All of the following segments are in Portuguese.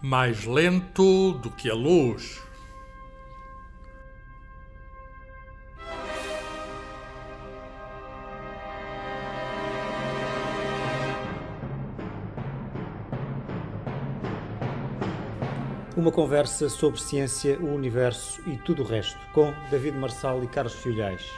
mais lento do que a luz. Uma conversa sobre ciência, o universo e tudo o resto, com David Marçal e Carlos Filhais.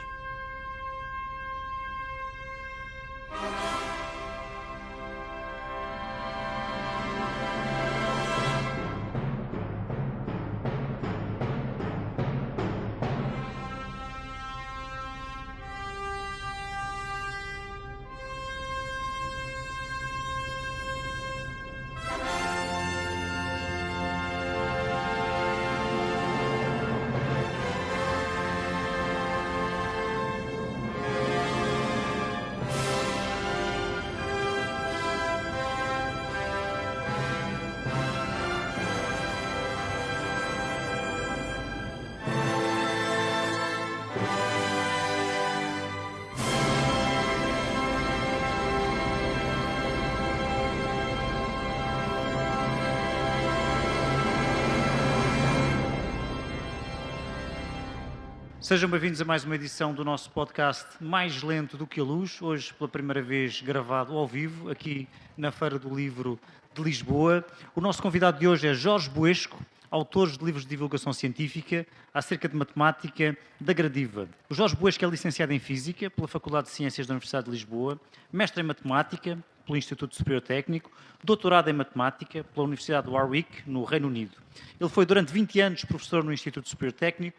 Sejam bem-vindos a mais uma edição do nosso podcast Mais Lento do que a Luz, hoje pela primeira vez gravado ao vivo, aqui na Feira do Livro de Lisboa. O nosso convidado de hoje é Jorge Buesco, autor de livros de divulgação científica acerca de matemática da gradiva. O Jorge Buesco é licenciado em Física pela Faculdade de Ciências da Universidade de Lisboa, mestre em Matemática pelo Instituto Superior Técnico, doutorado em Matemática pela Universidade de Warwick, no Reino Unido. Ele foi durante 20 anos professor no Instituto Superior Técnico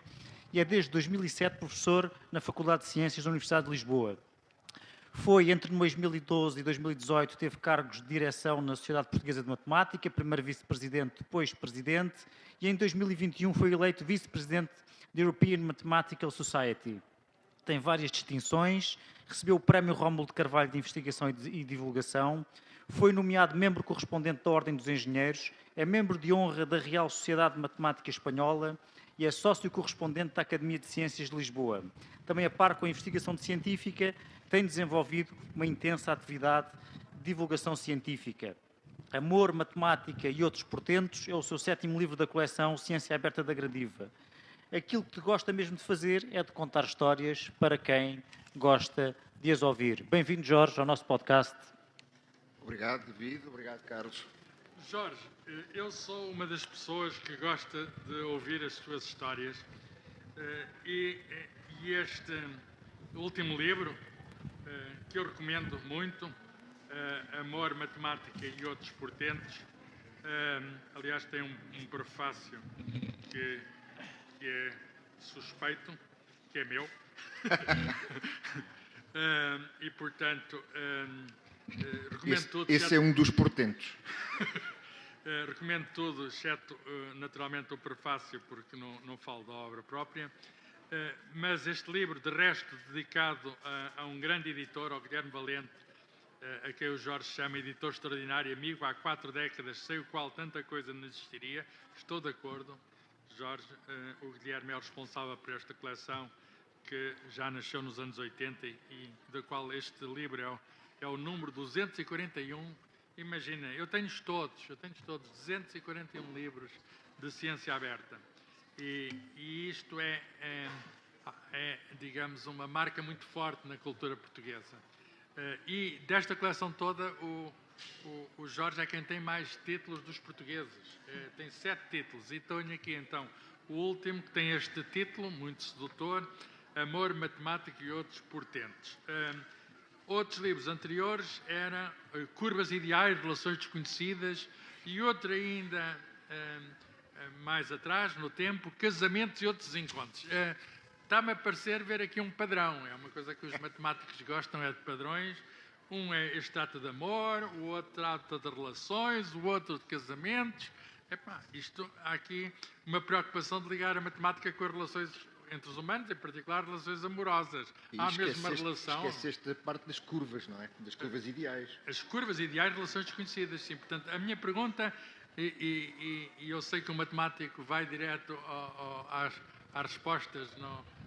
e é desde 2007 professor na Faculdade de Ciências da Universidade de Lisboa. Foi entre 2012 e 2018, teve cargos de direção na Sociedade Portuguesa de Matemática, primeiro vice-presidente, depois presidente, e em 2021 foi eleito vice-presidente da European Mathematical Society. Tem várias distinções, recebeu o Prémio Rómulo de Carvalho de Investigação e Divulgação, foi nomeado membro correspondente da Ordem dos Engenheiros, é membro de honra da Real Sociedade de Matemática Espanhola, e é sócio correspondente da Academia de Ciências de Lisboa. Também, a par com a investigação científica, tem desenvolvido uma intensa atividade de divulgação científica. Amor, Matemática e Outros Portentos é o seu 7º livro da coleção Ciência Aberta da Gradiva. Aquilo que gosta mesmo de fazer é de contar histórias para quem gosta de as ouvir. Bem-vindo, Jorge, ao nosso podcast. Obrigado, David. Obrigado, Carlos. Jorge, eu sou uma das pessoas que gosta de ouvir as tuas histórias e este último livro, que eu recomendo muito, Amor, Matemática e Outros Portentos, aliás tem um prefácio que é suspeito, que é meu, e portanto recomendo tudo. Esse é um dos portentos. Recomendo tudo, exceto naturalmente o prefácio, porque não falo da obra própria. Mas este livro, de resto, dedicado a um grande editor, ao Guilherme Valente, a quem o Jorge chama editor extraordinário, amigo há 4 décadas, sem o qual tanta coisa não existiria. Estou de acordo, Jorge. O Guilherme é o responsável por esta coleção, que já nasceu nos anos 80 e da qual este livro é o número 241. Imagina, eu tenho todos, 241 livros de ciência aberta. E isto é, digamos, uma marca muito forte na cultura portuguesa. E desta coleção toda, o Jorge é quem tem mais títulos dos portugueses. Tem 7 títulos. E tenho aqui, então, o último, que tem este título, muito sedutor, Amor, Matemática e Outros Portentos. Outros livros anteriores eram Curvas Ideais, Relações Desconhecidas, e outro ainda mais atrás, no tempo, Casamentos e Outros Encontros. Está-me a parecer ver aqui um padrão. É uma coisa que os matemáticos gostam, é de padrões. Este trata de amor, o outro trata de relações, o outro de casamentos. Há aqui uma preocupação de ligar a matemática com as relações entre os humanos, em particular relações amorosas. Há a mesma relação. Esqueceste a parte das curvas, não é? Das curvas ideais. As curvas ideais, relações desconhecidas, sim. Portanto, a minha pergunta, e eu sei que o matemático vai direto às respostas,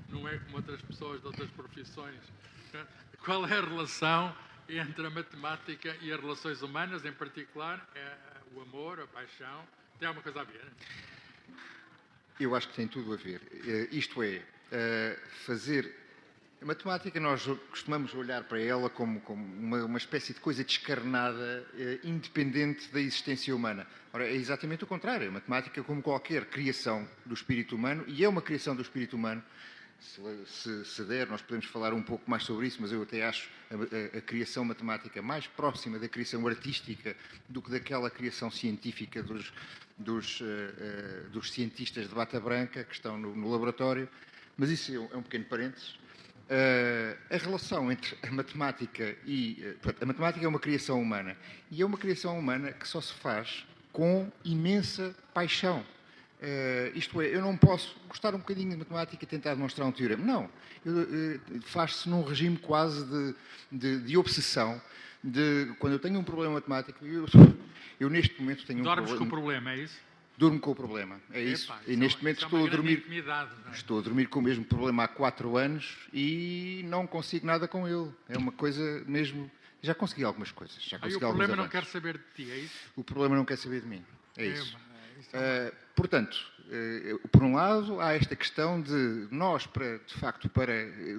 não é como outras pessoas de outras profissões. Qual é a relação entre a matemática e as relações humanas, em particular, o amor, a paixão, Tem alguma coisa a ver? Eu acho que tem tudo a ver. Isto é, fazer... A matemática, nós costumamos olhar para ela como uma espécie de coisa descarnada, independente da existência humana. Ora, é exatamente o contrário. A matemática, como qualquer criação do espírito humano, e é uma criação do espírito humano, se der, nós podemos falar um pouco mais sobre isso, mas eu até acho a criação matemática mais próxima da criação artística do que daquela criação científica dos cientistas de bata branca que estão no laboratório. Mas isso é um pequeno parênteses. A relação entre a matemática a matemática é uma criação humana, e é uma criação humana que só se faz com imensa paixão. Isto é, eu não posso gostar um bocadinho de matemática e tentar demonstrar um teorema. Não. Faz-se num regime quase de obsessão. Quando eu tenho um problema matemático, eu neste momento tenho um problema. Dormes com o problema, é isso? Durmo com o problema, é isso. E neste momento estou a dormir. Estou a dormir com o mesmo problema há 4 anos e não consigo nada com ele. É uma coisa mesmo. Já consegui algumas coisas. Já consegui o problema alguns não quer saber de ti, é isso? O problema não quer saber de mim. É isso. Portanto, por um lado, há esta questão de nós, para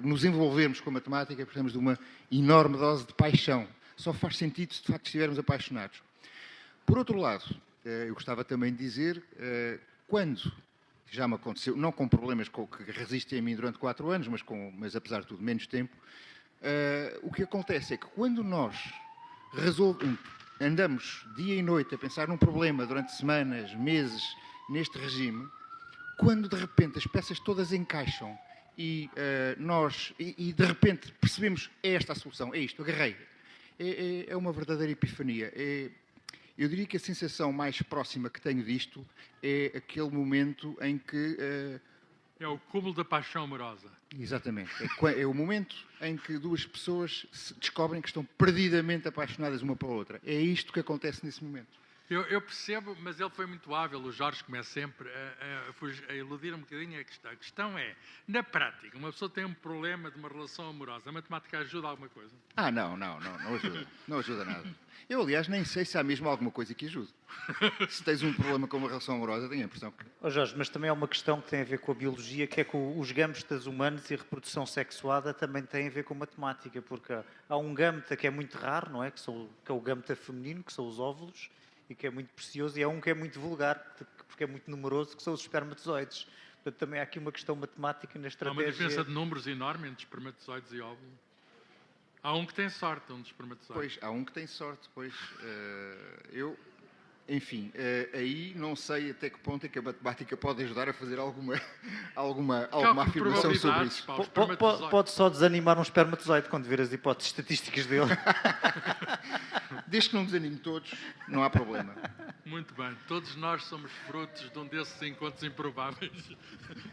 nos envolvermos com a matemática, precisamos de uma enorme dose de paixão. Só faz sentido se de facto estivermos apaixonados. Por outro lado, eu gostava também de dizer, quando já me aconteceu, não com problemas que resistem a mim durante 4 anos, mas apesar de tudo, menos tempo, o que acontece é que quando nós andamos dia e noite a pensar num problema durante semanas, meses, neste regime, quando de repente as peças todas encaixam e de repente percebemos esta a solução, é isto, agarrei. É uma verdadeira epifania. Eu diria que a sensação mais próxima que tenho disto é aquele momento em que... É o cúmulo da paixão amorosa. Exatamente. É o momento em que duas pessoas descobrem que estão perdidamente apaixonadas uma pela outra. É isto que acontece nesse momento. Eu percebo, mas ele foi muito hábil, o Jorge, como é sempre, a iludir um bocadinho a questão. A questão é, na prática, uma pessoa tem um problema de uma relação amorosa, a matemática ajuda alguma coisa? Não ajuda. Não ajuda nada. Eu, aliás, nem sei se há mesmo alguma coisa que ajude. Se tens um problema com uma relação amorosa, tenho a impressão que... Jorge, mas também há uma questão que tem a ver com a biologia, que é que os gametas humanos e a reprodução sexuada também têm a ver com matemática, porque há um gameta que é muito raro, não é? Que é o gameta feminino, que são os óvulos, e que é muito precioso, e há um que é muito vulgar, porque é muito numeroso, que são os espermatozoides. Portanto, também há aqui uma questão matemática na estratégia... Há uma diferença de números enorme entre espermatozoides e óvulos. Há um que tem sorte, um dos espermatozoides. Pois, há um que tem sorte, pois. Enfim, aí não sei até que ponto é que a matemática pode ajudar a fazer alguma afirmação sobre isso. Pode só desanimar um espermatozoide quando ver as hipóteses estatísticas dele. Desde que não desanime todos, não há problema. Muito bem. Todos nós somos frutos de um desses encontros improváveis.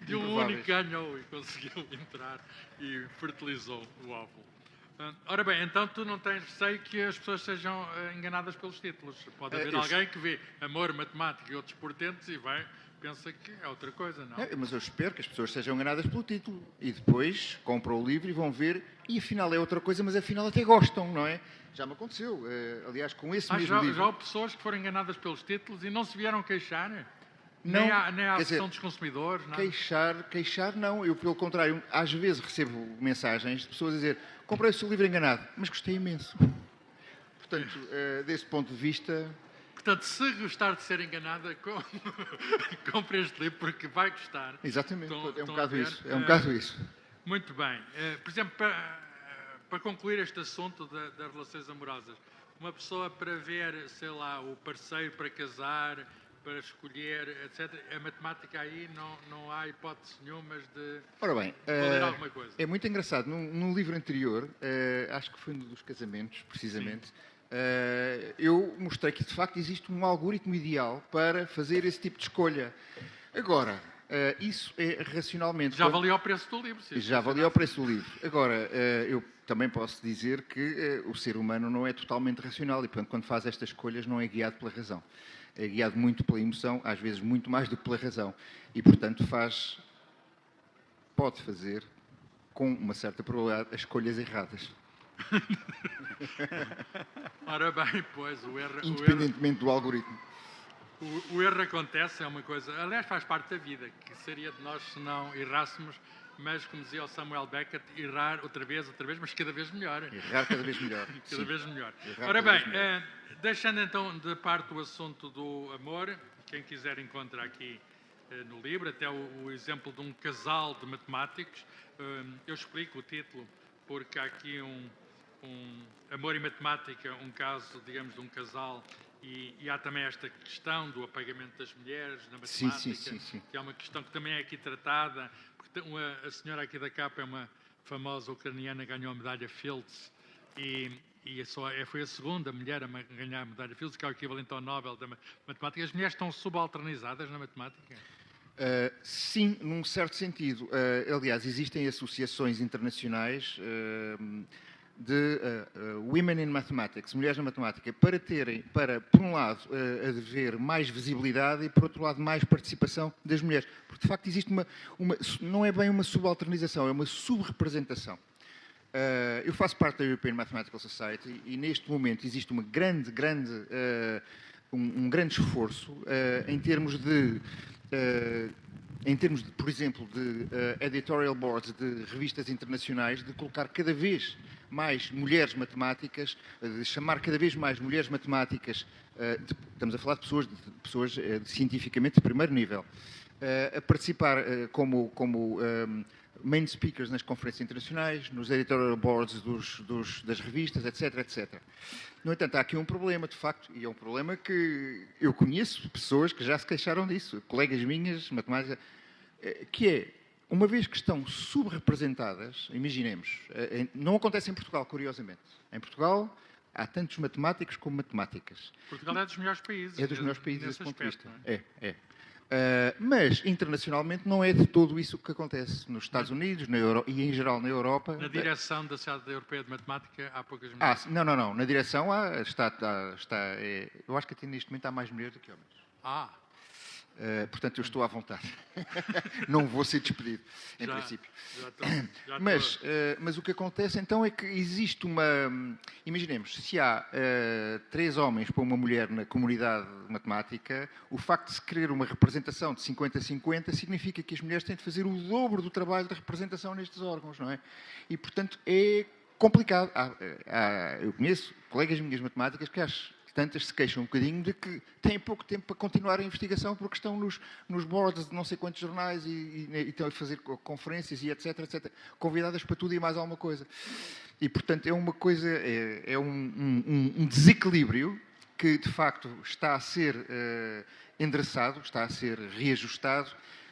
De um único que ganhou e conseguiu entrar e fertilizou o óvulo. Ora bem, então tu não tens receio que as pessoas sejam enganadas pelos títulos. Pode haver alguém que vê amor, matemática e outros portentos e pensa que é outra coisa, não? Mas eu espero que as pessoas sejam enganadas pelo título e depois compram o livro e vão ver e afinal é outra coisa, mas afinal até gostam, não é? Já me aconteceu. Aliás, com esse mesmo livro... Já houve pessoas que foram enganadas pelos títulos e não se vieram queixar? Não, nem à Associação dos Consumidores? Nada. Queixar não. Eu, pelo contrário, às vezes recebo mensagens de pessoas a dizer comprei o seu livro enganado, mas gostei imenso. Portanto, desse ponto de vista... Portanto, se gostar de ser enganada, compre este livro porque vai gostar. Exatamente, é um bocado isso. Muito bem. Por exemplo, para concluir este assunto das relações amorosas, uma pessoa para ver, sei lá, o parceiro para casar... para escolher, etc. A matemática aí não há hipótese nenhuma de valer alguma coisa. É muito engraçado. Num livro anterior, acho que foi no dos casamentos, precisamente, eu mostrei que, de facto, existe um algoritmo ideal para fazer esse tipo de escolha. Agora, isso é racionalmente... Já valia o preço do livro. Já valia o preço do livro. Agora, eu também posso dizer que o ser humano não é totalmente racional e, portanto, quando faz estas escolhas, não é guiado pela razão. É guiado muito pela emoção, às vezes muito mais do que pela razão. E, portanto, pode fazer, com uma certa probabilidade, as escolhas erradas. Ora bem, pois, independentemente do algoritmo. O erro acontece, é uma coisa... Aliás, faz parte da vida, que seria de nós se não errássemos, mas, como dizia o Samuel Beckett, errar outra vez, mas cada vez melhor. Errar cada vez melhor. Cada vez melhor. Errar Ora cada bem, vez melhor. deixando então de parte o assunto do amor, quem quiser encontra aqui no livro, até o exemplo de um casal de matemáticos. Eu explico o título, porque há aqui um amor e matemática, um caso, digamos, de um casal, e há também esta questão do apagamento das mulheres na matemática, Sim. que é uma questão que também é aqui tratada, porque a senhora aqui da capa é uma famosa ucraniana, ganhou a medalha Fields, e foi a segunda mulher a ganhar a medalha Fields, que é o equivalente ao Nobel da matemática. As mulheres estão subalternizadas na matemática? Sim, num certo sentido. Aliás, existem associações internacionais de Women in Mathematics, mulheres na matemática, para, por um lado, haver mais visibilidade e, por outro lado, mais participação das mulheres. Porque, de facto, existe não é bem uma subalternização, é uma subrepresentação. Eu faço parte da European Mathematical Society e, neste momento, existe um grande esforço em termos de, por exemplo, de editorial boards de revistas internacionais, de colocar cada vez mais mulheres matemáticas, de chamar cada vez mais mulheres matemáticas, estamos a falar de pessoas cientificamente de primeiro nível, a participar como main speakers nas conferências internacionais, nos editorial boards das revistas, etc. No entanto, há aqui um problema, de facto, e é um problema que eu conheço pessoas que já se queixaram disso, colegas minhas, matemáticas, que é, uma vez que estão subrepresentadas, imaginemos, não acontece em Portugal, curiosamente. Em Portugal há tantos matemáticos como matemáticas. Portugal é dos melhores países. É dos melhores países desse ponto de aspecto, vista. Mas, internacionalmente, não é de todo isso que acontece nos Estados Unidos e, em geral, na Europa. Na direção da Sociedade Europeia de Matemática há poucas mulheres. Não. Na direção eu acho que até neste momento há mais mulheres do que homens. Portanto, eu estou à vontade. Não vou ser despedido, em princípio. Mas o que acontece, então, é que existe Imaginemos, se há 3 homens para uma mulher na comunidade matemática, o facto de se querer uma representação de 50-50 significa que as mulheres têm de fazer o dobro do trabalho de representação nestes órgãos, não é? E, portanto, é complicado. Eu conheço colegas minhas matemáticas que tantas se queixam um bocadinho de que têm pouco tempo para continuar a investigação porque estão nos boards de não sei quantos jornais e estão a fazer conferências e etc, convidadas para tudo e mais alguma coisa. E, portanto, é uma coisa, é um desequilíbrio que, de facto, está a ser endereçado, está a ser reajustado,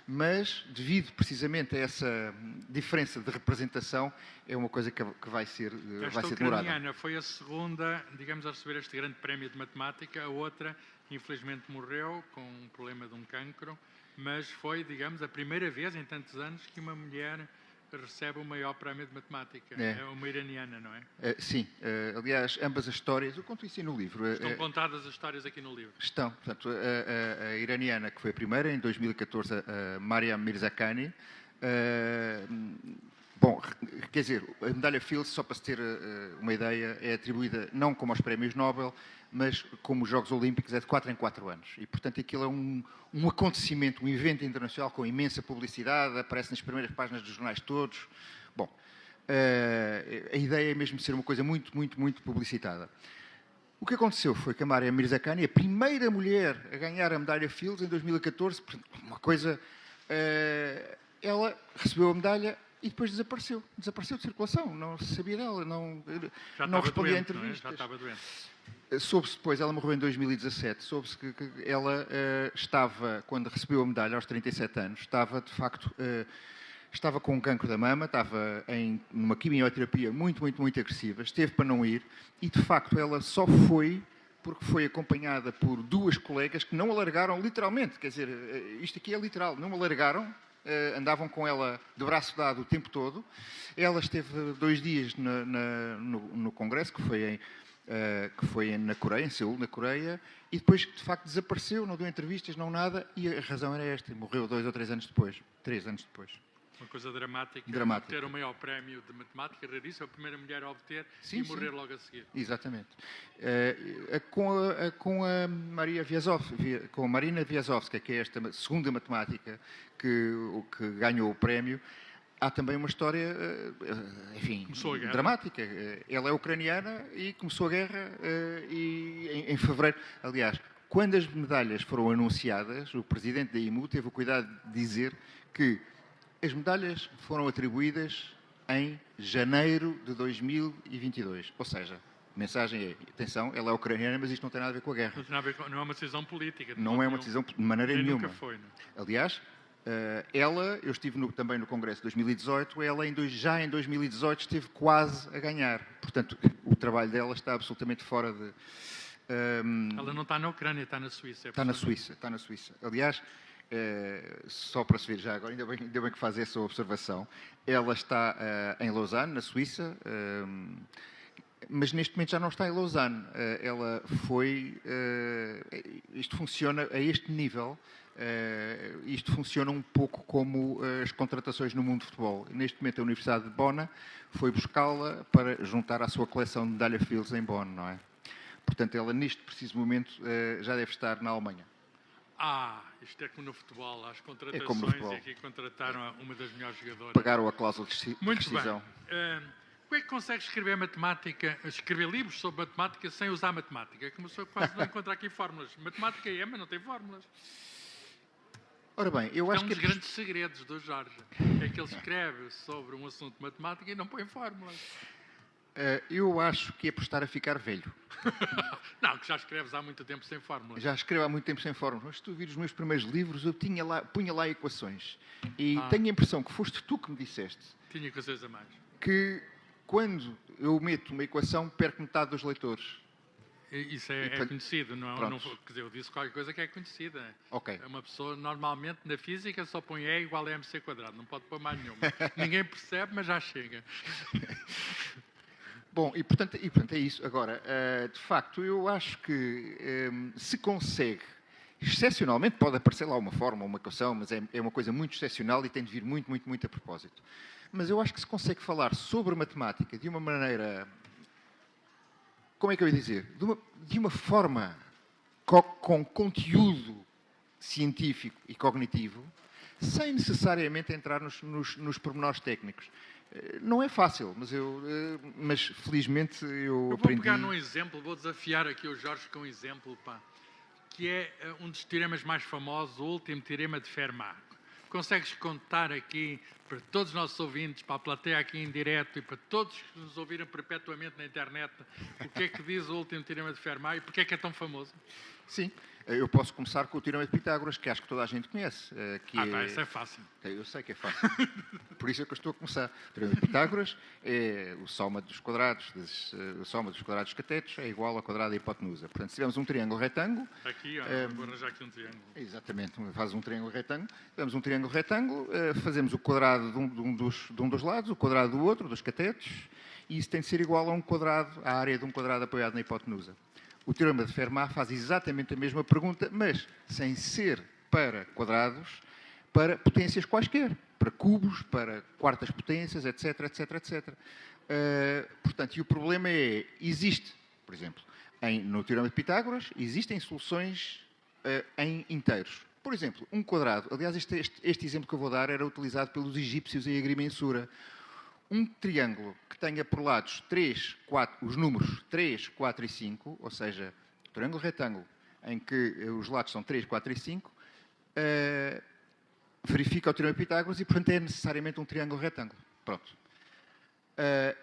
mas, devido precisamente a essa diferença de representação, é uma coisa que vai ser demorada. Esta ucraniana foi a segunda, digamos, a receber este grande prémio de matemática. A outra, infelizmente, morreu com um problema de um cancro, mas foi, digamos, a primeira vez em tantos anos que uma mulher recebe o maior prémio de matemática. É uma iraniana, não é? Sim. Aliás, ambas as histórias, eu conto isso no livro. Estão contadas as histórias aqui no livro? Estão. Portanto, a iraniana, que foi a primeira, em 2014, a Mariam Mirzakhani. Bom, quer dizer, a medalha Fields, só para se ter uma ideia, é atribuída não como aos prémios Nobel, mas como os Jogos Olímpicos, é de 4 em 4 anos. E, portanto, aquilo é um acontecimento, um evento internacional com imensa publicidade, aparece nas primeiras páginas dos jornais todos. Bom, a ideia é mesmo ser uma coisa muito publicitada. O que aconteceu foi que a Mariam Mirzakhani, a primeira mulher a ganhar a medalha Fields em 2014, uma coisa... ela recebeu a medalha e depois desapareceu de circulação, não se sabia dela, não respondia a entrevistas. Já estava doente. Soube-se depois, ela morreu em 2017, soube-se que ela estava, quando recebeu a medalha aos 37 anos, estava de facto, estava com um cancro da mama, estava numa quimioterapia muito agressiva, esteve para não ir e de facto ela só foi porque foi acompanhada por 2 colegas que não a largaram literalmente, quer dizer, isto aqui é literal, não a largaram, andavam com ela de braço dado o tempo todo. Ela esteve 2 dias no congresso, que foi na Coreia, em Seul, na Coreia, e depois, de facto, desapareceu, não deu entrevistas, não nada, e a razão era esta, morreu 2 ou 3 anos depois. 3 anos depois. Uma coisa dramática. Dramática. Ter o maior prémio de matemática, raríssimo, a primeira mulher a obter Sim, e morrer sim. logo a seguir. Exatamente. Com a Marina Viazovska, que é esta segunda matemática que ganhou o prémio, há também uma história, enfim, dramática. Ela é ucraniana e começou a guerra em fevereiro. Aliás, quando as medalhas foram anunciadas, o presidente da IMU teve o cuidado de dizer que as medalhas foram atribuídas em janeiro de 2022. Ou seja, a mensagem é, atenção, ela é ucraniana, mas isto não tem nada a ver com a guerra. Não tem nada a ver com, não é uma decisão política. Não é uma decisão de maneira nenhuma. Nunca foi, não? Aliás, eu estive também no Congresso de 2018, ela já em 2018 esteve quase a ganhar. Portanto, o trabalho dela está absolutamente fora de... Ela não está na Ucrânia, está na Suíça. Está na Suíça. Aliás, só para se ver já agora, ainda bem que faz essa observação, ela está em Lausanne, na Suíça, mas neste momento já não está em Lausanne. Ela foi... isto funciona a este nível. Isto funciona um pouco como as contratações no mundo de futebol. Neste momento, a Universidade de Bonn foi buscá-la para juntar à sua coleção de medalha Fields em Bonn, não é? Portanto, ela neste preciso momento já deve estar na Alemanha. Isto é como no futebol, as contratações, é como no futebol. E aqui contrataram uma das melhores jogadoras. Pagaram a cláusula de rescisão. Muito bem. Como é que consegue escrever livros sobre matemática sem usar matemática? Que uma pessoa quase não encontra aqui fórmulas. Matemática mas não tem fórmulas. Ora bem, eu acho que é um dos grandes segredos do Jorge é que ele escreve sobre um assunto de matemática e não põe fórmulas. Eu acho que é por estar a ficar velho. Não, que já escreves há muito tempo sem fórmulas. Já escrevo há muito tempo sem fórmulas. Mas se tu vires os meus primeiros livros, eu punha lá equações. E tenho a impressão que foste tu que me disseste. Tinha equações a mais. Que quando eu meto uma equação, perco metade dos leitores. Isso é conhecido, não é? Quer dizer, eu disse qualquer coisa que é conhecida. Ok. Uma pessoa, normalmente, na física, só põe E igual a MC quadrado. Não pode pôr mais nenhuma. Ninguém percebe, mas já chega. Bom, e portanto é isso. Agora, de facto, eu acho que se consegue, excepcionalmente, pode aparecer lá uma fórmula, uma equação, mas é uma coisa muito excepcional e tem de vir muito, muito, muito a propósito. Mas eu acho que se consegue falar sobre matemática de uma maneira... Como é que eu ia dizer? De uma forma com conteúdo científico e cognitivo, sem necessariamente entrar nos pormenores técnicos. Não é fácil, mas felizmente eu aprendi... Eu vou pegar num exemplo, vou desafiar aqui o Jorge com um exemplo, que é um dos teoremas mais famosos, o último teorema de Fermat. Consegues contar aqui para todos os nossos ouvintes, para a plateia aqui em direto e para todos que nos ouviram perpetuamente na internet, o que é que diz o último teorema de Fermat e porque é que é tão famoso? Sim, eu posso começar com o teorema de Pitágoras, que acho que toda a gente conhece. Isso é fácil. Eu sei que é fácil. Por isso é que eu estou a começar. O teorema de Pitágoras é o soma dos quadrados dos catetos é igual ao quadrado da hipotenusa. Portanto, se tivermos um triângulo retângulo... Aqui, vou arranjar aqui um triângulo. Exatamente, faz um triângulo retângulo. Temos um triângulo retângulo, fazemos o quadrado de um dos lados, o quadrado do outro, dos catetos, e isso tem de ser igual à área de um quadrado apoiado na hipotenusa. O teorema de Fermat faz exatamente a mesma pergunta, mas sem ser para quadrados, para potências quaisquer, para cubos, para quartas potências, etc, etc, etc. Portanto, e o problema existe, por exemplo, no teorema de Pitágoras, existem soluções em inteiros. Por exemplo, um quadrado, aliás, este exemplo que eu vou dar era utilizado pelos egípcios em agrimensura. Um triângulo que tenha por lados os números 3, 4 e 5, ou seja, um triângulo retângulo em que os lados são 3, 4 e 5, verifica o teorema de Pitágoras e, portanto, é necessariamente um triângulo retângulo. Pronto.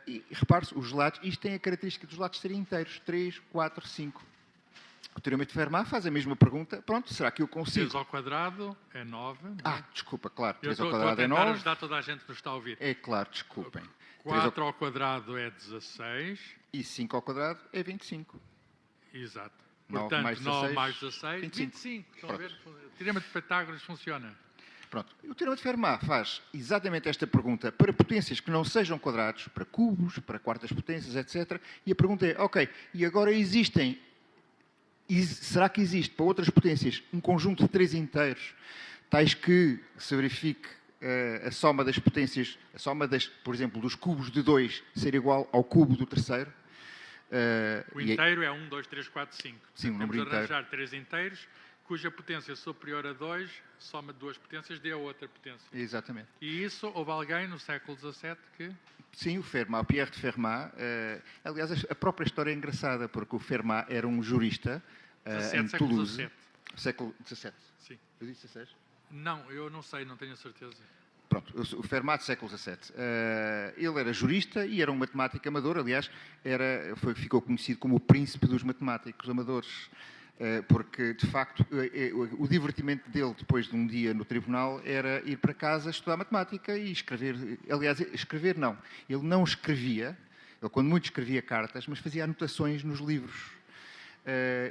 E repare-se, os lados, isto tem a característica dos lados serem inteiros, 3, 4, 5. O teorema de Fermat faz a mesma pergunta. Pronto, será que eu consigo? 3 ao quadrado é 9. Desculpa, claro. 3 ao quadrado é 9. Eu estou a ajudar toda a gente que nos está a ouvir. É claro, desculpem. 4 ao quadrado é 16. E 5 ao quadrado é 25. Exato. 9 Portanto, mais 16, 9 mais 16, 25. Estão a ver? O teorema de Pitágoras funciona. Pronto. O teorema de Fermat faz exatamente esta pergunta para potências que não sejam quadrados, para cubos, para quartas potências, etc. E a pergunta é, ok, e agora será que existe para outras potências um conjunto de 3 inteiros, tais que se verifique a soma das potências, a soma, por exemplo, dos cubos de 2 ser igual ao cubo do terceiro. O inteiro é 1, 2, 3, 4, 5. Sim, um número Vamos inteiro. arranjar 3 inteiros, cuja potência superior a 2, soma de 2 potências, dê a outra potência. Exatamente. E isso, houve alguém no século XVII que... Sim, o Fermat, o Pierre de Fermat. Aliás, a própria história é engraçada, porque o Fermat era um jurista em Toulouse. Século XVII. Sim. Eu disse XVI? Não, eu não sei, não tenho a certeza. Pronto, o Fermat, século XVII. Ele era jurista e era um matemático amador. Aliás, ficou conhecido como o príncipe dos matemáticos amadores. Porque, de facto, o divertimento dele, depois de um dia no tribunal, era ir para casa estudar matemática e escrever. Aliás, escrever não. Ele não escrevia, ele quando muito escrevia cartas, mas fazia anotações nos livros.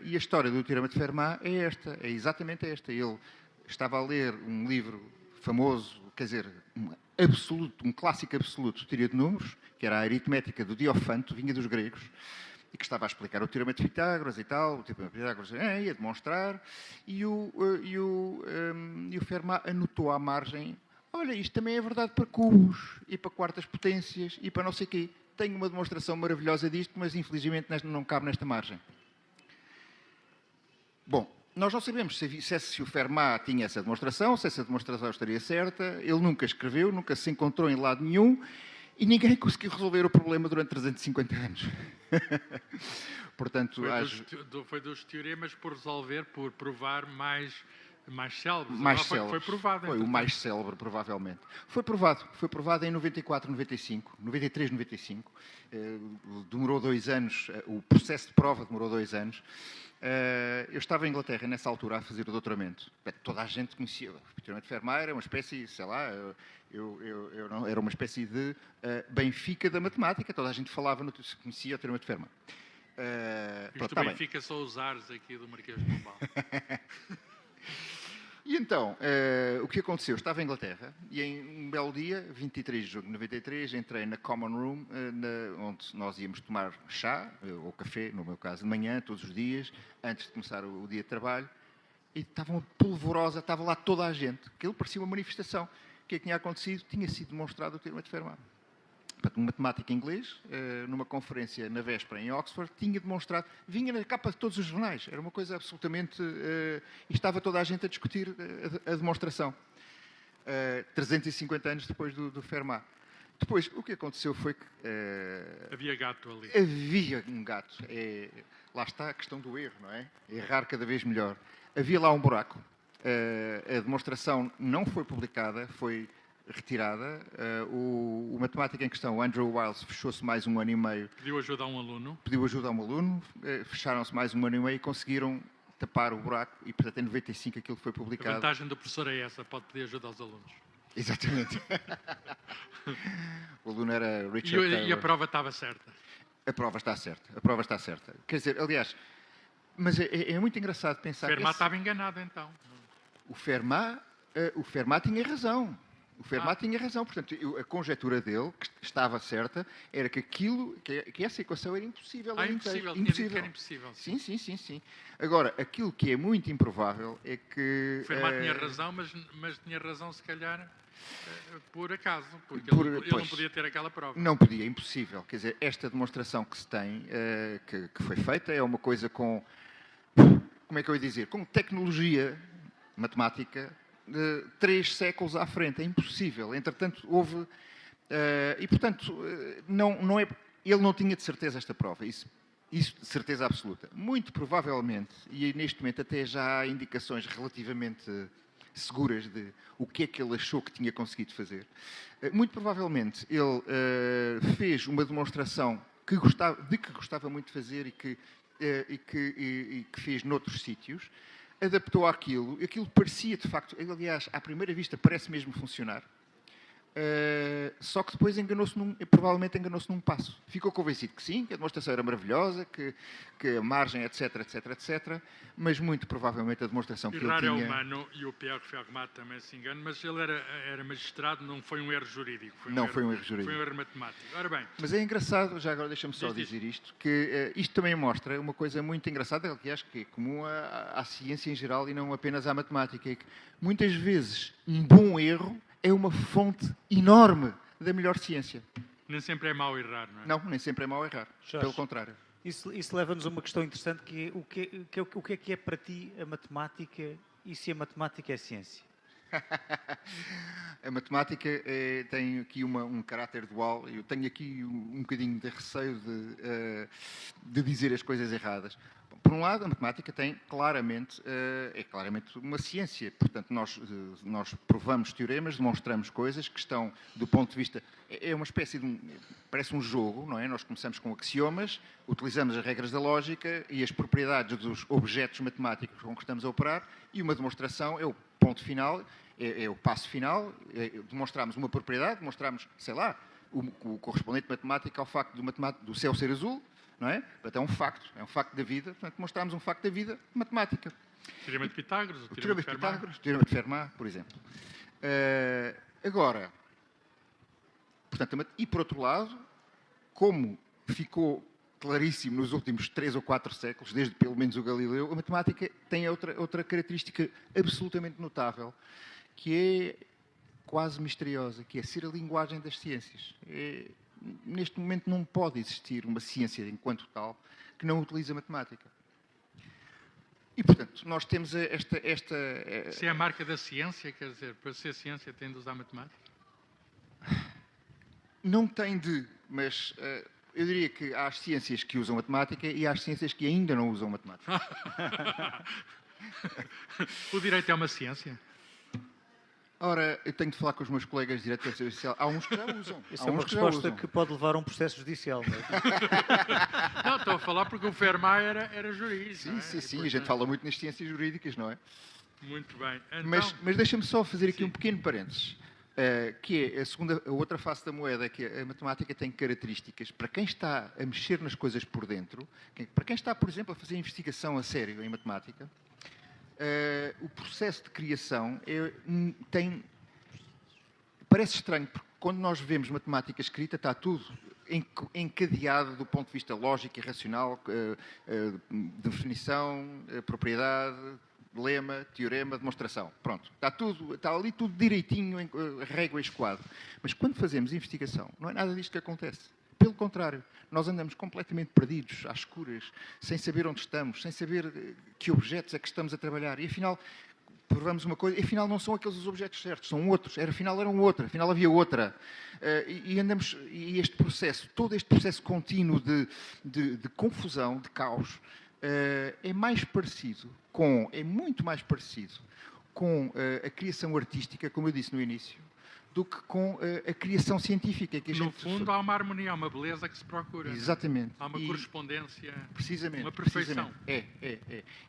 E a história do Teorema de Fermat é exatamente esta. Ele estava a ler um livro famoso, quer dizer, um clássico absoluto de teoria de números, que era a aritmética do Diofanto, vinha dos gregos, e que estava a explicar o Teorema de Pitágoras e tal, o Teorema de Pitágoras ia demonstrar, e o Fermat anotou à margem: olha, isto também é verdade para cubos, e para quartas potências, e para não sei o quê. Tenho uma demonstração maravilhosa disto, mas infelizmente não cabe nesta margem. Bom, nós não sabemos se o Fermat tinha essa demonstração, se essa demonstração estaria certa. Ele nunca escreveu, nunca se encontrou em lado nenhum, e ninguém conseguiu resolver o problema durante 350 anos. Portanto, foi dos teoremas por resolver, por provar mais célebres. Mais célebres. Foi provado. Foi o mais célebre, provavelmente. Foi provado em 94, 95, 93, 95. Demorou 2 anos, o processo de prova demorou 2 anos. Eu estava em Inglaterra nessa altura a fazer o doutoramento. Toda a gente conhecia. O Teorema de Fermat era uma espécie, sei lá, era uma espécie de Benfica da matemática. Toda a gente conhecia o Teorema de Fermat. Isto Benfica só os ares aqui do Marquês de Pombal. E então, o que aconteceu? Eu estava em Inglaterra e em um belo dia, 23 de junho de 93, entrei na Common Room, onde nós íamos tomar chá, ou café, no meu caso, de manhã, todos os dias, antes de começar o dia de trabalho, e estava uma polvorosa, estava lá toda a gente. Aquilo parecia uma manifestação. O que é que tinha acontecido? Tinha sido demonstrado o Teorema de Fermat. Um matemático inglês, numa conferência na véspera em Oxford, tinha demonstrado, vinha na capa de todos os jornais, era uma coisa absolutamente... e estava toda a gente a discutir a demonstração. 350 anos depois do Fermat. Depois, o que aconteceu foi que... havia gato ali. Havia um gato. Lá está a questão do erro, não é? Errar cada vez melhor. Havia lá um buraco. A demonstração não foi publicada, foi retirada. O matemático em questão, Andrew Wiles, fechou-se mais 1 ano e meio. Pediu ajuda a um aluno. Fecharam-se mais 1 ano e meio e conseguiram tapar o buraco e, portanto, em 95 aquilo foi publicado. A vantagem do professor é essa, pode pedir ajuda aos alunos. Exatamente. O aluno era Richard Taylor. E a prova estava certa. A prova está certa. Quer dizer, aliás, mas é muito engraçado pensar que... O Fermat estava enganado, então. O Fermat tinha razão. Tinha razão. Portanto, a conjetura dele, que estava certa, era que essa equação era impossível. Impossível. Era impossível. Sim. Agora, aquilo que é muito improvável é que... O Fermat tinha razão, mas tinha razão, se calhar, por acaso. Porque ele não podia ter aquela prova. Não podia, impossível. Quer dizer, esta demonstração que se tem, que foi feita, é uma coisa com... Como é que eu ia dizer? Com tecnologia matemática... 3 séculos à frente, é impossível. Entretanto, houve... e, portanto, ele não tinha de certeza esta prova, isso de certeza absoluta. Muito provavelmente, e neste momento até já há indicações relativamente seguras de o que é que ele achou que tinha conseguido fazer, muito provavelmente ele fez uma demonstração de que gostava muito de fazer e que fez noutros sítios, adaptou aquilo parecia, de facto, aliás, à primeira vista, parece mesmo funcionar, só que depois provavelmente enganou-se num passo. Ficou convencido que sim, que a demonstração era maravilhosa, que a margem, etc, mas muito provavelmente a demonstração que ele tinha... é humano, e o Pierre Fermat também se engana, mas ele era magistrado, não foi um erro jurídico. Foi um erro matemático. Ora bem... Mas é engraçado, já agora deixa-me só dizer isto, que isto também mostra uma coisa muito engraçada, que acho que é comum à ciência em geral e não apenas à matemática, é que muitas vezes um bom erro é uma fonte enorme da melhor ciência. Nem sempre é mau errar, não é? Não, nem sempre é mau errar. Jorge. Pelo contrário. Isso leva-nos a uma questão interessante que é o que é para ti a matemática e se a matemática é ciência? A matemática tem aqui um caráter dual. Eu tenho aqui um bocadinho de receio de dizer as coisas erradas. Por um lado, a matemática tem é claramente uma ciência. Portanto, nós provamos teoremas, demonstramos coisas que estão, do ponto de vista... É uma espécie de... Parece um jogo, não é? Nós começamos com axiomas, utilizamos as regras da lógica e as propriedades dos objetos matemáticos com que estamos a operar, e uma demonstração é o ponto final, é o passo final. Demonstramos uma propriedade, demonstramos, sei lá, o correspondente matemático ao facto do céu ser azul, não é? Portanto, é um facto da vida. Portanto, mostramos um facto da vida matemática. O teorema de Pitágoras, O teorema de Pitágoras, o teorema de Fermat, por exemplo. Agora, portanto, e por outro lado, como ficou claríssimo nos últimos 3 ou 4 séculos, desde pelo menos o Galileu, a matemática tem outra característica absolutamente notável, que é quase misteriosa, que é ser a linguagem das ciências. Neste momento não pode existir uma ciência enquanto tal que não utilize a matemática. E, portanto, nós temos esta... Se é a marca da ciência, quer dizer, para ser ciência tem de usar matemática? Não tem de, mas eu diria que há as ciências que usam matemática e há as ciências que ainda não usam matemática. O direito é uma ciência? Ora, eu tenho de falar com os meus colegas de direito judicial. Há uns que já usam. Isso é uma resposta que pode levar a um processo judicial. Não é? Não, estou a falar porque o Fermat era juiz. Sim, não é? sim. Portanto, A gente fala muito nas ciências jurídicas, não é? Muito bem. Então, Mas deixa-me só fazer aqui sim. um pequeno parênteses. Que é a outra face da moeda, que a matemática tem características. Para quem está a mexer nas coisas por dentro, para quem está, por exemplo, a fazer investigação a sério em matemática, o processo de criação parece estranho, porque quando nós vemos matemática escrita, está tudo encadeado do ponto de vista lógico e racional, definição, propriedade, lema, teorema, demonstração. Pronto, está ali tudo direitinho, régua e esquadro. Mas quando fazemos investigação, não é nada disto que acontece. Pelo contrário, nós andamos completamente perdidos, às escuras, sem saber onde estamos, sem saber que objetos é que estamos a trabalhar. E afinal, provamos uma coisa, e afinal não são aqueles os objetos certos, são outros. Afinal eram outra, afinal havia outra. E todo este processo contínuo de confusão, de caos, é muito mais parecido com a criação artística, como eu disse no início, do que com a criação científica. No fundo, há uma harmonia, há uma beleza que se procura. Exatamente. Há uma correspondência, precisamente, uma perfeição. É.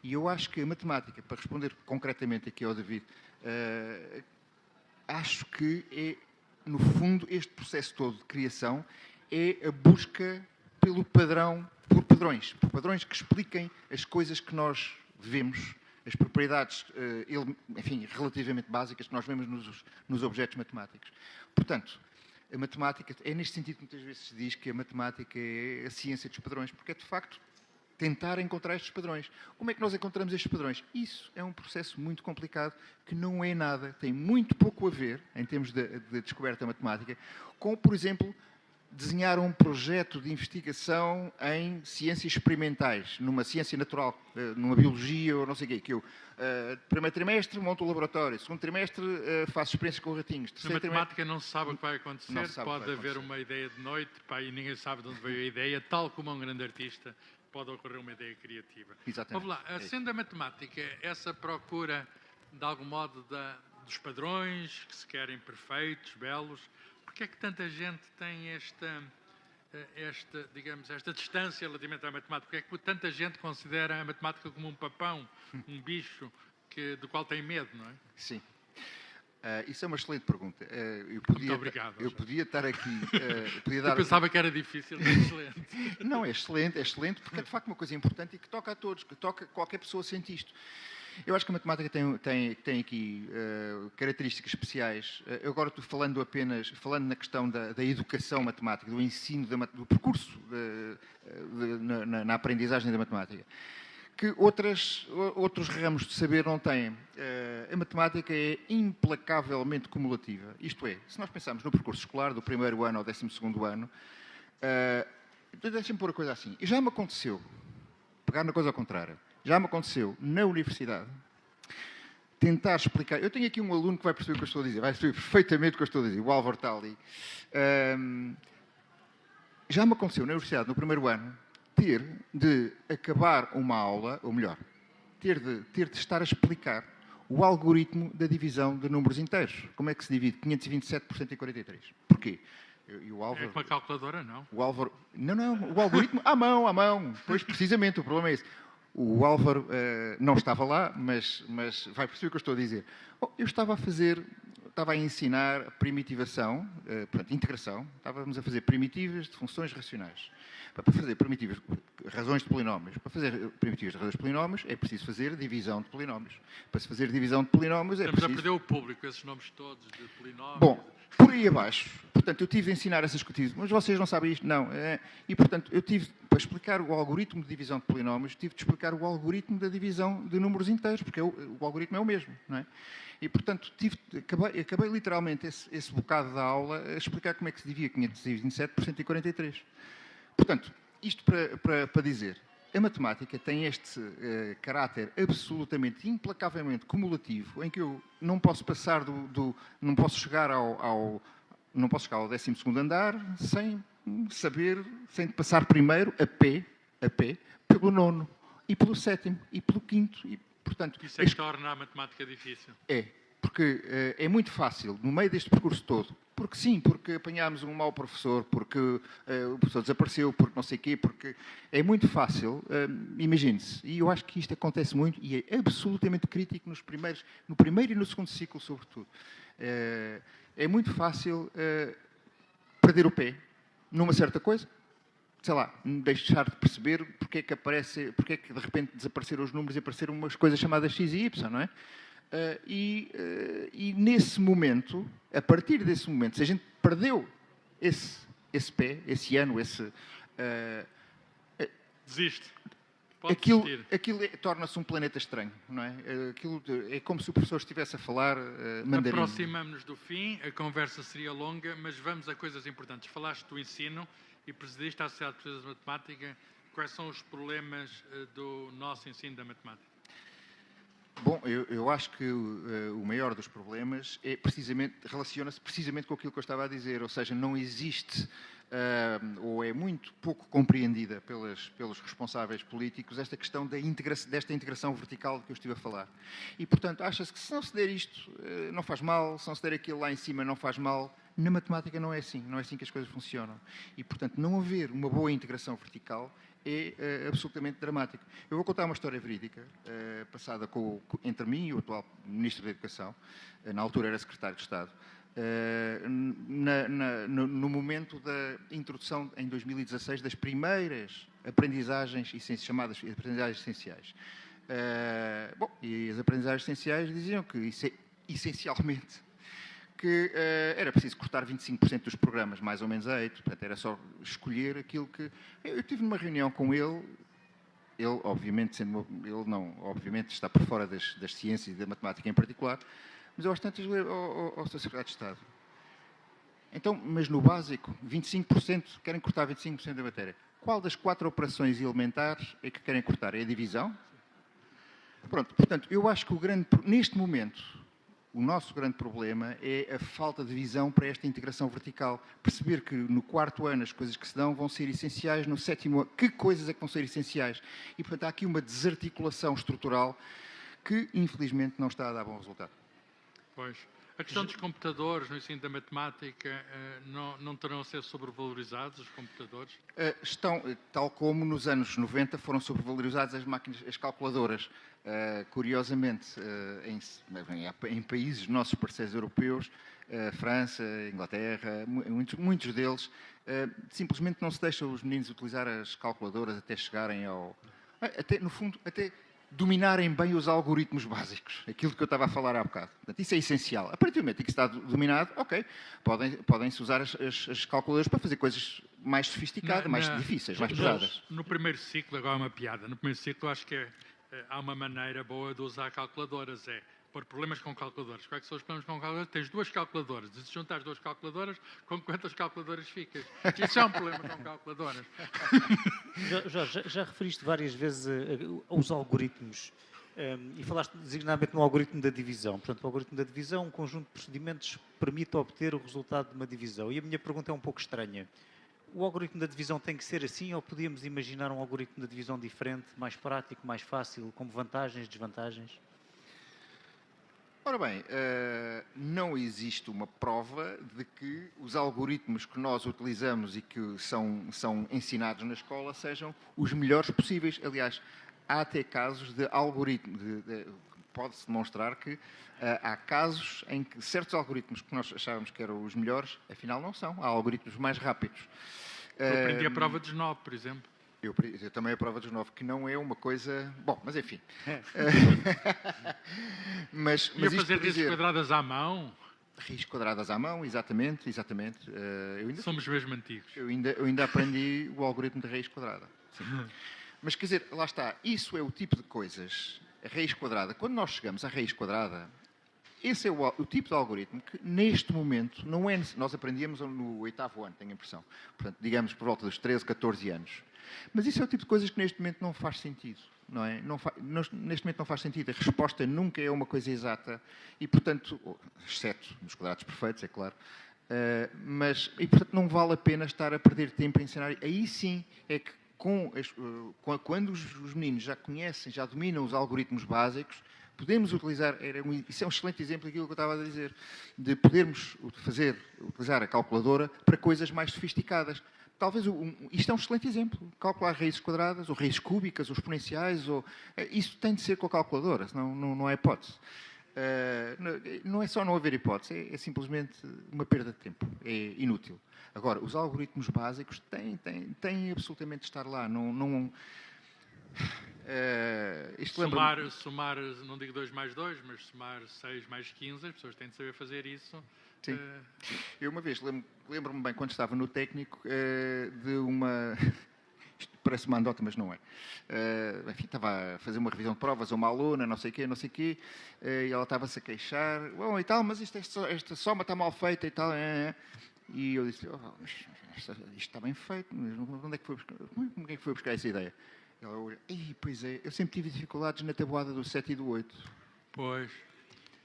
E eu acho que a matemática, para responder concretamente aqui ao David, acho que no fundo, este processo todo de criação é a busca por padrões que expliquem as coisas que nós vemos, as propriedades, enfim, relativamente básicas que nós vemos nos objetos matemáticos. Portanto, a matemática, é neste sentido que muitas vezes se diz que a matemática é a ciência dos padrões, porque é, de facto, tentar encontrar estes padrões. Como é que nós encontramos estes padrões? Isso é um processo muito complicado, que não é nada, tem muito pouco a ver, em termos de descoberta matemática, com, por exemplo, desenhar um projeto de investigação em ciências experimentais, numa ciência natural, numa biologia ou não sei o quê, que eu, primeiro trimestre, monto o laboratório, segundo trimestre, faço experiências com ratinhos. Na matemática não se sabe o que vai acontecer, pode haver acontecer. Uma ideia de noite, e ninguém sabe de onde veio a ideia, tal como um grande artista, pode ocorrer uma ideia criativa. Exatamente. Vamos lá, sendo a matemática essa procura, de algum modo, dos padrões, que se querem perfeitos, belos, porque é que tanta gente tem esta distância relativamente à matemática? Porque é que tanta gente considera a matemática como um papão, um bicho, do qual tem medo, não é? Sim. Isso é uma excelente pergunta. Muito obrigado. Eu podia estar aqui... Eu pensava que era difícil, mas é excelente. Não, é excelente, porque é de facto uma coisa importante e que toca a todos, que toca qualquer pessoa sente isto. Eu acho que a matemática tem aqui características especiais. Eu agora estou falando na questão da educação matemática, do ensino, do percurso na aprendizagem da matemática, que outros ramos de saber não têm. A matemática é implacavelmente cumulativa. Isto é, se nós pensarmos no percurso escolar do primeiro ano ao 12º ano, deixem-me pôr a coisa assim. Já me aconteceu, pegar na coisa ao contrário, já me aconteceu na universidade tentar explicar. Eu tenho aqui um aluno que vai perceber o que eu estou a dizer, vai perceber perfeitamente o que eu estou a dizer, o Álvaro está ali. Já me aconteceu na universidade, no primeiro ano, ter de acabar uma aula, ou melhor, ter de estar a explicar o algoritmo da divisão de números inteiros. Como é que se divide 527 por 143? Porquê? E o Álvaro, é com uma calculadora, não? O Álvaro... Não, o algoritmo à mão. Pois, precisamente, o problema é esse. O Álvaro não estava lá, mas vai perceber o que eu estou a dizer. Eu estava a ensinar primitivação, portanto, integração. Estávamos a fazer primitivas de funções racionais. Para fazer primitivas, razões de polinómios. Para fazer primitivas de razões de polinómios é preciso fazer divisão de polinómios. Para se fazer divisão de polinómios é preciso... Estamos a perder o público, esses nomes todos de polinómios. Bom, por aí abaixo, portanto, eu tive de ensinar essas coisas, mas vocês não sabem isto, não. E, portanto, eu tive, para explicar o algoritmo de divisão de polinómios, tive de explicar o algoritmo da divisão de números inteiros, porque o algoritmo é o mesmo, não é? E, portanto, acabei literalmente esse bocado da aula a explicar como é que se divide 527 por 143. Portanto, isto para dizer, a matemática tem este caráter absolutamente, implacavelmente cumulativo, em que eu não posso passar não posso chegar ao 12º andar sem passar primeiro a pé, pelo 9º, e pelo 7º, e pelo 5º, e, portanto... Isso é que torna a matemática difícil. Porque é muito fácil, no meio deste percurso todo, porque apanhámos um mau professor, porque o professor desapareceu, porque não sei o quê, porque é muito fácil, imagine-se, e eu acho que isto acontece muito, e é absolutamente crítico no primeiro e no segundo ciclo, sobretudo. É muito fácil perder o pé numa certa coisa, sei lá, deixar de perceber porque é que de repente desapareceram os números e apareceram umas coisas chamadas x e y, não é? E nesse momento, a partir desse momento, se a gente perdeu esse pé, esse ano, desiste. Aquilo torna-se um planeta estranho, não é? Aquilo é como se o professor estivesse a falar mandarim. Aproximamos-nos do fim, a conversa seria longa, mas vamos a coisas importantes. Falaste do ensino e presidiste a Sociedade Portuguesa de Matemática. Quais são os problemas do nosso ensino da matemática? Bom, eu acho que o maior dos problemas relaciona-se precisamente com aquilo que eu estava a dizer, ou seja, não existe, ou é muito pouco compreendida pelos responsáveis políticos, esta questão desta integração vertical de que eu estive a falar. E, portanto, acha-se que se não se der isto, não faz mal, se não se der aquilo lá em cima, não faz mal. Na matemática não é assim que as coisas funcionam. E, portanto, não haver uma boa integração vertical é absolutamente dramático. Eu vou contar uma história verídica, passada entre mim e o atual Ministro da Educação, na altura era Secretário de Estado, no momento da introdução, em 2016, das primeiras aprendizagens chamadas aprendizagens essenciais. E as aprendizagens essenciais diziam que, essencialmente, que era preciso cortar 25% dos programas, mais ou menos a 8, portanto era só escolher aquilo que... Eu estive numa reunião com ele, obviamente, obviamente está por fora das ciências e da matemática em particular, mas eu às tantas ao Sr. Secretário de Estado. Então, mas no básico, 25%, querem cortar 25% da matéria. Qual das 4 operações elementares é que querem cortar? É a divisão? Pronto, portanto, eu acho que neste momento... O nosso grande problema é a falta de visão para esta integração vertical. Perceber que no 4º ano as coisas que se dão vão ser essenciais, no 7º ano, que coisas é que vão ser essenciais? E, portanto, há aqui uma desarticulação estrutural que, infelizmente, não está a dar bom resultado. Pois. A questão dos computadores no ensino da matemática não terão a ser sobrevalorizados, os computadores? Estão, tal como nos anos 90 foram sobrevalorizadas as calculadoras. Curiosamente, em países, nossos parceiros europeus, França, Inglaterra, muitos deles, simplesmente não se deixam os meninos utilizar as calculadoras até chegarem no fundo, até dominarem bem os algoritmos básicos. Aquilo que eu estava a falar há bocado. Portanto, isso é essencial. A partir do momento em que isso está dominado, ok, podem-se usar as calculadoras para fazer coisas mais sofisticadas, mais difíceis, mais pesadas. No primeiro ciclo, agora é uma piada, no primeiro ciclo acho que há uma maneira boa de usar calculadoras, é pôr problemas com calculadoras. Quais são os problemas com calculadoras? Tens duas calculadoras. E se juntar as duas calculadoras, com quantas calculadoras ficas? Isso é um problema com calculadoras. Jorge, já referiste várias vezes aos algoritmos e falaste designadamente no algoritmo da divisão. Portanto, o algoritmo da divisão, um conjunto de procedimentos que permite obter o resultado de uma divisão. E a minha pergunta é um pouco estranha. O algoritmo da divisão tem que ser assim ou podíamos imaginar um algoritmo da divisão diferente, mais prático, mais fácil, com vantagens, desvantagens? Ora bem, não existe uma prova de que os algoritmos que nós utilizamos e que são ensinados na escola sejam os melhores possíveis. Aliás, há até casos de algoritmos, pode-se demonstrar que há casos em que certos algoritmos que nós achávamos que eram os melhores, afinal não são. Há algoritmos mais rápidos. Eu aprendi a prova dos 9, por exemplo. Eu também a prova dos 9, que não é uma coisa... Bom, mas enfim. mas Ia fazer raízes quadradas à mão? Raízes quadradas à mão, exatamente. Somos mesmo antigos. Eu ainda aprendi o algoritmo de raiz quadrada. Sim. Mas, quer dizer, lá está. Isso é o tipo de coisas. A raiz quadrada. Quando nós chegamos à raiz quadrada, esse é o tipo de algoritmo que, neste momento, não é... Nós aprendíamos no 8º ano, tenho a impressão. Portanto, digamos, por volta dos 13, 14 anos. Mas isso é o tipo de coisas que, neste momento, não faz sentido. Não é? Neste momento não faz sentido. A resposta nunca é uma coisa exata. E, portanto, exceto nos quadrados perfeitos, é claro. E, portanto, não vale a pena estar a perder tempo a ensinar. Aí sim é que, quando os meninos já conhecem, já dominam os algoritmos básicos, podemos utilizar, isso é um excelente exemplo daquilo que eu estava a dizer, de podermos utilizar a calculadora para coisas mais sofisticadas. Talvez isto é um excelente exemplo. Calcular raízes quadradas, ou raízes cúbicas, ou exponenciais, isso tem de ser com a calculadora, senão não há hipótese. Não é só não haver hipótese, é simplesmente uma perda de tempo, é inútil. Agora, os algoritmos básicos têm absolutamente de estar lá. Somar, não digo 2 mais 2, mas somar 6 mais 15, as pessoas têm de saber fazer isso. Sim. Eu uma vez, lembro-me bem, quando estava no técnico, de uma... Isto parece uma andota, mas não é. Enfim, estava a fazer uma revisão de provas a uma aluna, não sei o quê, e ela estava-se a queixar. Bom, e tal, mas esta soma está mal feita e tal. E eu disse, isto está bem feito, mas onde é que foi buscar, como é que foi buscar essa ideia? Ela olha, pois é, eu sempre tive dificuldades na tabuada do 7 e do 8. Pois.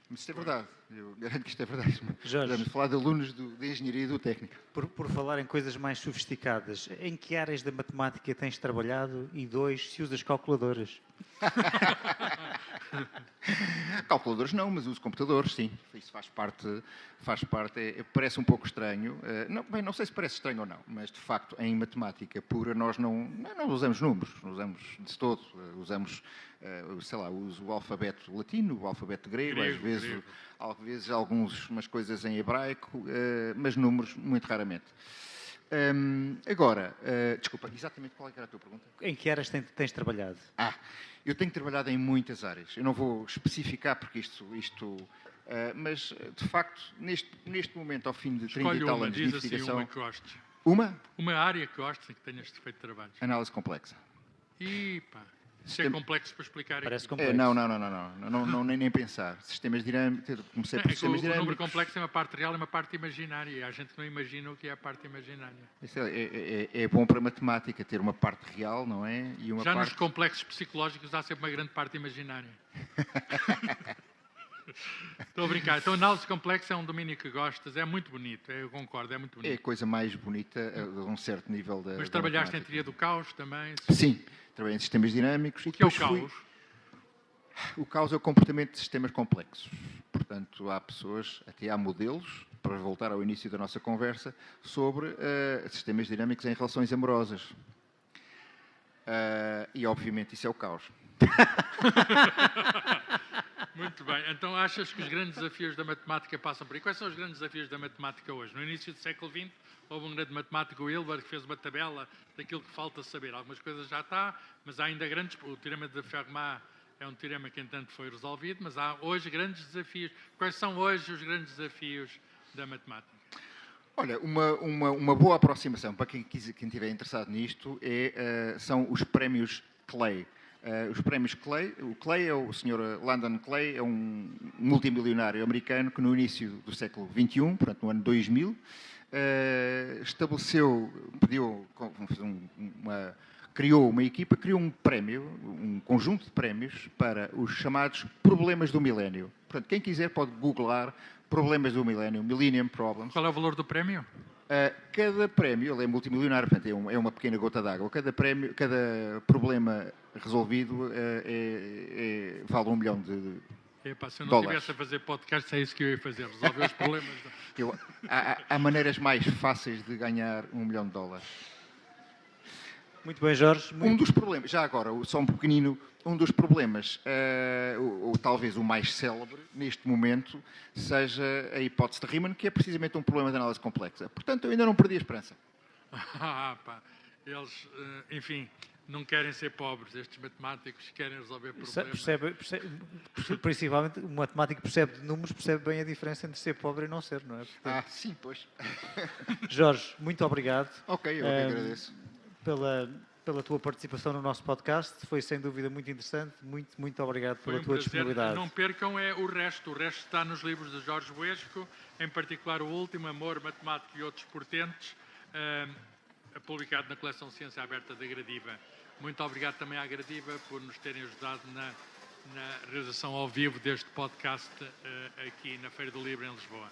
Mas isto é verdade, eu garanto que isto é verdade. Jorge, vamos falar de alunos de engenharia e do técnico. Por falar em coisas mais sofisticadas, em que áreas da matemática tens trabalhado? E 2, se usas calculadoras? Calculadores não, mas uso computadores, sim. Isso faz parte parece um pouco estranho. Não sei se parece estranho ou não, mas de facto em matemática pura nós não usamos números, não usamos de todo. Usamos, sei lá, uso o alfabeto latino, o alfabeto grego. Às vezes algumas coisas em hebraico, mas números muito raramente. Agora, desculpa, exatamente qual era a tua pergunta? Em que áreas tens trabalhado? Eu tenho trabalhado em muitas áreas. Eu não vou especificar porque mas de facto, neste momento, ao fim de 30 e tal anos de investigação... Assim, uma que gostes. Uma área que gostes e que tenhas feito trabalhos. Análise complexa. Isso é complexo para explicar. Parece complexo. Não, nem pensar. Sistemas dinâmicos, comecei por sistemas dinâmicos. O número complexo é uma parte real e uma parte imaginária. E há gente que não imagina o que é a parte imaginária. Isso é bom para a matemática, ter uma parte real, não é? E uma nos complexos psicológicos há sempre uma grande parte imaginária. Estou a brincar. Então, análise complexa é um domínio que gostas, é muito bonito, eu concordo, é muito bonito. É a coisa mais bonita a um certo nível da... Mas trabalhaste em teoria do caos também? Sim, trabalhei em sistemas dinâmicos. O que é o caos? O caos é o comportamento de sistemas complexos. Portanto, há pessoas, até há modelos, para voltar ao início da nossa conversa, sobre sistemas dinâmicos em relações amorosas. E, obviamente, isso é o caos. Muito bem. Então, achas que os grandes desafios da matemática passam por aí? Quais são os grandes desafios da matemática hoje? No início do século XX, houve um grande matemático, o Hilbert, que fez uma tabela daquilo que falta saber. Algumas coisas já está, mas há ainda grandes... O teorema de Fermat é um teorema que, entanto, foi resolvido, mas há hoje grandes desafios. Quais são hoje os grandes desafios da matemática? Olha, uma boa aproximação para quem estiver interessado nisto são os prémios Clay. Os prémios Clay, o Clay é o Sr. Landon Clay, é um multimilionário americano que no início do século XXI, portanto no ano 2000, criou uma equipa, criou um prémio, um conjunto de prémios para os chamados problemas do milénio. Portanto, quem quiser pode googlar problemas do milénio, Millennium Problems. Qual é o valor do prémio? Cada prémio, ele é multimilionário, portanto é uma pequena gota d'água. Cada problema resolvido vale $1 milhão de Epá, se eu não dólares. estivesse a fazer podcast, é isso que eu ia fazer, resolver os problemas. Há maneiras mais fáceis de ganhar $1 milhão. Muito bem, Jorge. Um dos problemas, já agora, só um pequenino, um dos problemas, ou talvez o mais célebre neste momento, seja a hipótese de Riemann, que é precisamente um problema de análise complexa. Portanto, eu ainda não perdi a esperança. Pá, eles, enfim, não querem ser pobres. Estes matemáticos querem resolver problemas. Principalmente, o matemático percebe de números, percebe bem a diferença entre ser pobre e não ser, não é? Portanto, Sim, pois. Jorge, muito obrigado. Ok, eu que agradeço. Pela tua participação no nosso podcast. Foi sem dúvida muito interessante. Muito obrigado pela tua disponibilidade. Não percam o resto. O resto está nos livros de Jorge Buesco, em particular o último, Amor, Matemática e Outros Portentes, publicado na coleção Ciência Aberta da Gradiva. Muito obrigado também à Gradiva por nos terem ajudado na realização ao vivo deste podcast aqui na Feira do Livro em Lisboa.